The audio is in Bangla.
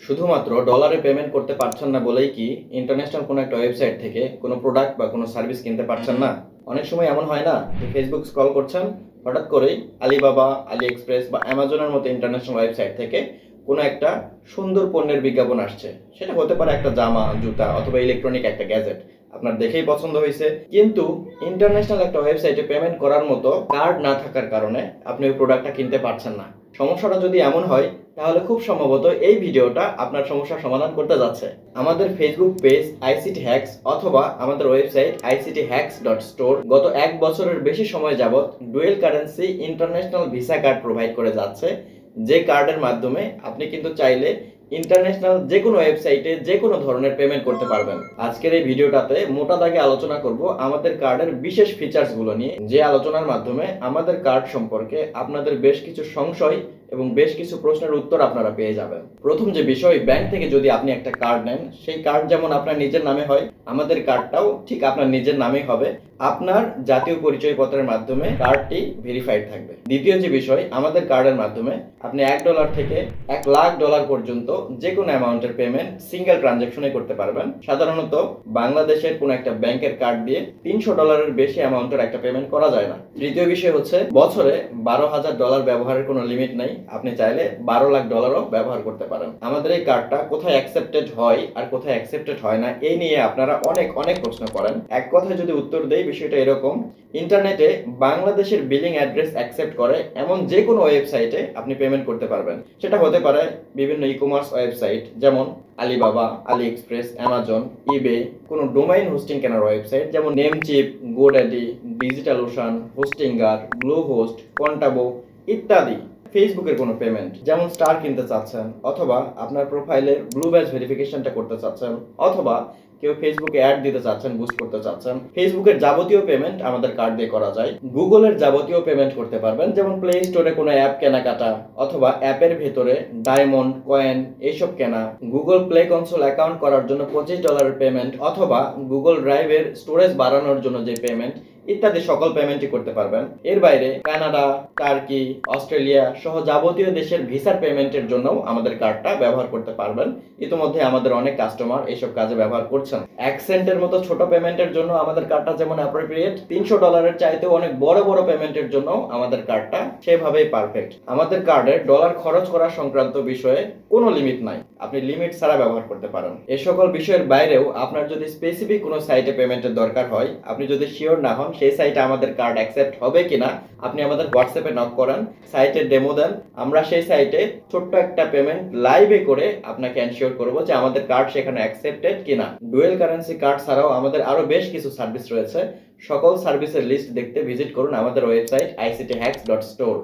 শুধুমাত্র ডলারে পেমেন্ট করতে পারছেন না বলেই কি ইন্টারন্যাশনাল কোনো একটা ওয়েবসাইট থেকে কোনো প্রোডাক্ট বা কোনো সার্ভিস কিনতে পারছেন না? অনেক সময় এমন হয় না যে ফেসবুক স্ক্রল করছেন, হঠাৎ করেই আলিবাবা, আলি এক্সপ্রেস বা অ্যামাজনের মতো ইন্টারন্যাশনাল ওয়েবসাইট থেকে কোনো একটা সুন্দর পণ্যের বিজ্ঞাপন আসছে। সেটা হতে পারে একটা জামা, জুতা অথবা ইলেকট্রনিক একটা গ্যাজেট। আপনার দেখেই পছন্দ হয়েছে, কিন্তু ইন্টারন্যাশনাল একটা ওয়েবসাইটে পেমেন্ট করার মতো কার্ড না থাকার কারণে আপনি ওই প্রোডাক্টটা কিনতে পারছেন না। সমস্যাটা যদি এমন হয়, তাহলে খুব সম্ভবত এই ভিডিওটা আপনার সমস্যার সমাধান করতে যাচ্ছে। আমাদের ফেসবুক পেজ আইসিটি হ্যাক্স অথবা আমাদের ওয়েবসাইট icthacks.store গত 1 বছরের বেশি সময় যাবত dual currency international visa card provide করে যাচ্ছে, যে কার্ডের মাধ্যমে আপনি কিন্তু চাইলে ইন্টারন্যাশনাল যে কোনো ওয়েবসাইটে যে কোনো ধরনের পেমেন্ট করতে পারবেন। আজকের এই ভিডিওটাতে মোটা দাগে আলোচনা করব আমাদের কার্ডের বিশেষ ফিচার্সগুলো নিয়ে, যে আলোচনার মাধ্যমে আমাদের কার্ড সম্পর্কে আপনাদের বেশ কিছু সংশয় এবং বেশ কিছু প্রশ্নের উত্তর আপনারা পেয়ে যাবেন। প্রথম যে বিষয়, ব্যাংক থেকে যদি আপনি একটা কার্ড নেন, সেই কার্ড যেমন আপনার নিজের নামে হয়, আমাদের কার্ডটাও ঠিক আপনার নিজের নামেই হবে। আপনার জাতীয় পরিচয়পত্রের মাধ্যমে কার্ডটি ভেরিফাইড থাকবে। দ্বিতীয় যে বিষয়, আমাদের কার্ডের মাধ্যমে আপনি $1 থেকে $1,00,000 পর্যন্ত যে কোনো অ্যামাউন্টের পেমেন্ট সিঙ্গেল ট্রানজাকশনে করতে পারবেন। সাধারণত বাংলাদেশের কোনো একটা ব্যাংকের কার্ড দিয়ে $300 বেশি অ্যামাউন্টের একটা পেমেন্ট করা যায় না। তৃতীয় বিষয় হচ্ছে, বছরে $12,000 ব্যবহারের কোনো লিমিট নেই। আপনি চাইলে $12,00,000ও ব্যবহার করতে পারেন। আমাদের এই কার্ডটা কোথায় অ্যাকসেপ্টেড হয় আর কোথায় অ্যাকসেপ্টেড হয় না, এই নিয়ে আপনারা অনেক প্রশ্ন করেন। এক কথায় যদি উত্তর দেই, বিষয়টা এরকম: ইন্টারনেটে বাংলাদেশের বিলিং অ্যাড্রেস অ্যাকসেপ্ট করে এমন যে কোনো ওয়েবসাইটে আপনি পেমেন্ট করতে পারবেন। সেটা হতে পারে বিভিন্ন ই-কমার্স ওয়েবসাইট, যেমন Alibaba, AliExpress, Amazon, eBay; কোনো ডোমাইন হোস্টিং কেনার ওয়েবসাইট যেমন Namecheap, GoDaddy, DigitalOcean, Hostinger, Bluehost, Contabo ইত্যাদি; ফেসবুকের কোনো পেমেন্ট যেমন স্টার কিনতে চাচ্ছেন, অথবা আপনার প্রোফাইলের ব্লু ব্যাজ ভেরিফিকেশনটা করতে চাচ্ছেন, অথবা কেউ ফেসবুকে অ্যাড দিতে চাচ্ছেন, বুস্ট করতে চাচ্ছেন, ফেসবুকের যাবতীয় পেমেন্ট আমাদের কার্ড দিয়ে করা যায়। গুগলের যাবতীয় পেমেন্ট করতে পারবেন, যেমন প্লে স্টোরে কোনো অ্যাপ কেনাকাটা, অথবা অ্যাপের ভেতরে ডায়মন্ড, কয়েন এইসব কেনা, গুগল প্লে কনসোল অ্যাকাউন্ট করার জন্য $25 পেমেন্ট, অথবা গুগল ড্রাইভের স্টোরেজ বাড়ানোর জন্য যে পেমেন্ট ইত্যাদি সকল পেমেন্টই করতে পারবেন। এর বাইরে কানাডা, টার্কি, অস্ট্রেলিয়া সহ যাবতীয় দেশের ভিসার পেমেন্টের জন্য আমাদের কার্ডটা ব্যবহার করতে পারবেন। ইতিমধ্যে আমাদের অনেক কাস্টমার এইসব কাজে ব্যবহার করছেন। $1 মতো ছোট পেমেন্টের জন্য আমাদের কার্ডটা যেমন অ্যাপ্রোপ্রিয়েট, $300 চাইতেও অনেক বড় পেমেন্টের জন্য আমাদের কার্ডটা সেভাবেই পারফেক্ট। আমাদের কার্ডে ডলার খরচ করা সংক্রান্ত বিষয়ে কোনো লিমিট নাই, আপনি লিমিট ছাড়া ব্যবহার করতে পারেন। এই সকল বিষয়ের বাইরেও আপনার যদি স্পেসিফিক কোনো সাইটে পেমেন্টের দরকার হয়, আপনি যদি শিওর না হন সেই সাইটে আমাদের কার্ড অ্যাকসেপ্ট হবে কিনা, আপনি আমাদের হোয়াটসঅ্যাপে নক করেন, সাইটের ডেমো দেন, আমরা সেই সাইটে ছোট্ট একটা পেমেন্ট লাইভে করে আপনাকে এনশিওর করব যে আমাদের কার্ড সেখানে অ্যাকসেপ্টেড কিনা। ডুয়েল কারেন্সি কার্ড ছাড়াও আমাদের আরো বেশ কিছু সার্ভিস রয়েছে। সকল সার্ভিসের লিস্ট দেখতে ভিজিট করুন আমাদের ওয়েবসাইট icthacks.store।